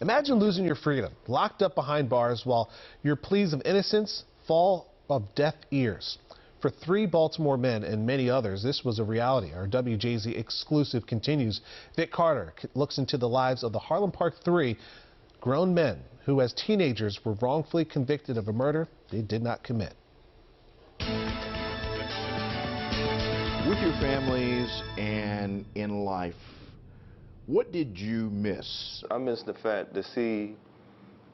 Imagine losing your freedom, locked up behind bars while your pleas of innocence fall of deaf ears. For 3 Baltimore men and many others, this was a reality. Our WJZ exclusive continues. Vic Carter looks into the lives of the Harlem Park 3 grown men who as teenagers were wrongfully convicted of a murder they did not commit. With your families and in life, what did you miss? I miss the fact to see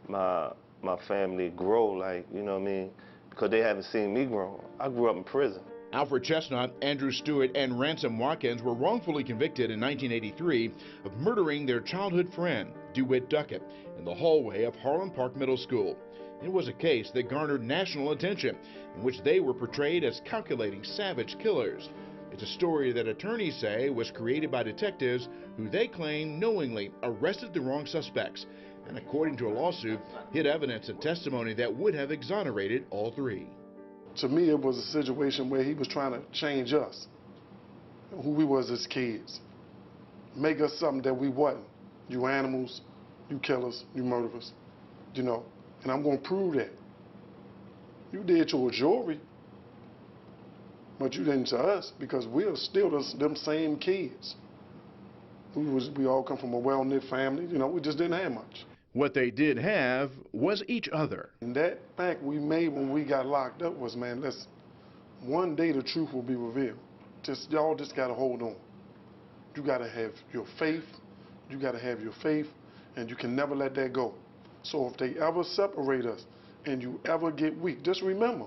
my family grow, like, you know what I mean? Because they haven't seen me grow. I grew up in prison. Alfred Chestnut, Andrew Stewart, and Ransom Watkins were wrongfully convicted in 1983 of murdering their childhood friend, DeWitt Duckett, in the hallway of Harlem Park Middle School. It was a case that garnered national attention, in which they were portrayed as calculating, savage killers. It's a story that attorneys say was created by detectives who they claim knowingly arrested the wrong suspects, and according to a lawsuit, hid evidence and testimony that would have exonerated all 3. To me, it was a situation where he was trying to change us, who we was as kids, make us something that we wasn't. You animals, you killers, you murderers, you know, and I'm going to prove that. You did your jewelry, but you didn't to us, because we are still them same kids. We all come from a well-knit family, you know, we just didn't have much. What they did have was each other. And that fact we made when we got locked up was, man, listen, one day the truth will be revealed. Y'all just got to hold on. You got to have your faith. You got to have your faith, and you can never let that go. So if they ever separate us and you ever get weak, just remember,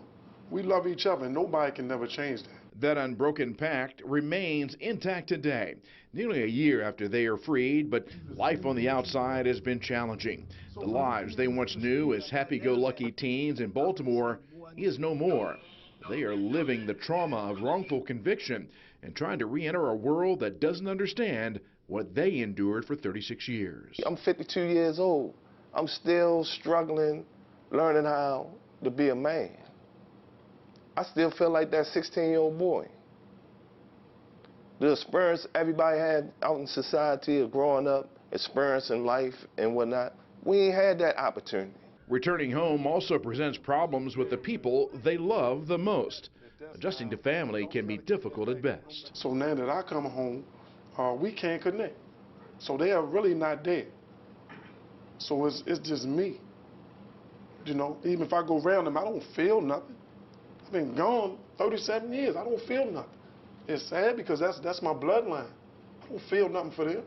we love each other, and nobody can never change that. That unbroken pact remains intact today, nearly a year after they are freed, but life on the outside has been challenging. The lives they once knew as happy-go-lucky teens in Baltimore is no more. They are living the trauma of wrongful conviction and trying to re-enter a world that doesn't understand what they endured for 36 years. I'm 52 years old. I'm still struggling, learning how to be a man. I still feel like that 16-year-old boy. The experience everybody had out in society of growing up, experiencing life and whatnot, we ain't had that opportunity. Returning home also presents problems with the people they love the most. Adjusting to family can be difficult at best. So now that I come home, we can't connect. So they are really not there. So it's just me. You know, even if I go around them, I don't feel nothing. I've been gone 37 years. I don't feel nothing. It's sad because that's my bloodline. I don't feel nothing for them.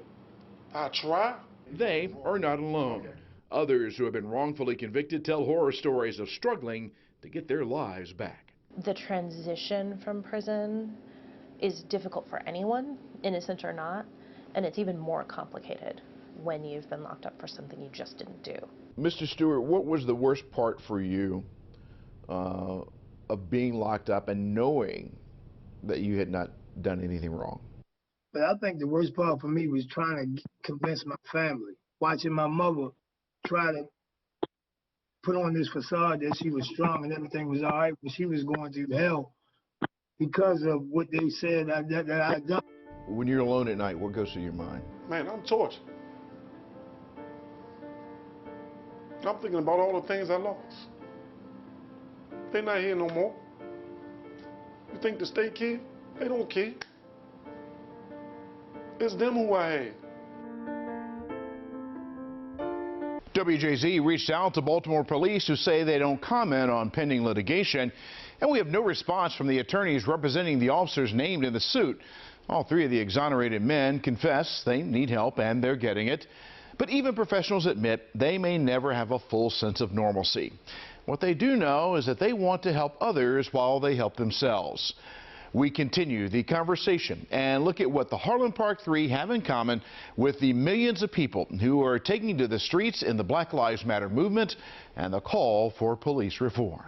I try. They are not alone. Others who have been wrongfully convicted tell horror stories of struggling to get their lives back. The transition from prison is difficult for anyone, innocent or not, and it's even more complicated when you've been locked up for something you just didn't do. Mr. Stewart, what was the worst part for you of being locked up and knowing that you had not done anything wrong? But I think the worst part for me was trying to convince my family, watching my mother try to put on this facade that she was strong and everything was all right, but she was going through hell because of what they said that I done. When you're alone at night, what goes through your mind? Man, I'm tortured. I'm thinking about all the things I lost. They're not here no more. You think the state care? They don't care. It's them who I had. WJZ reached out to Baltimore police, who say they don't comment on pending litigation, and we have no response from the attorneys representing the officers named in the suit. All 3 of the exonerated men confess they need help, and they're getting it. But even professionals admit they may never have a full sense of normalcy. What they do know is that they want to help others while they help themselves. We continue the conversation and look at what the Harlem Park 3 have in common with the millions of people who are taking to the streets in the Black Lives Matter movement and the call for police reform.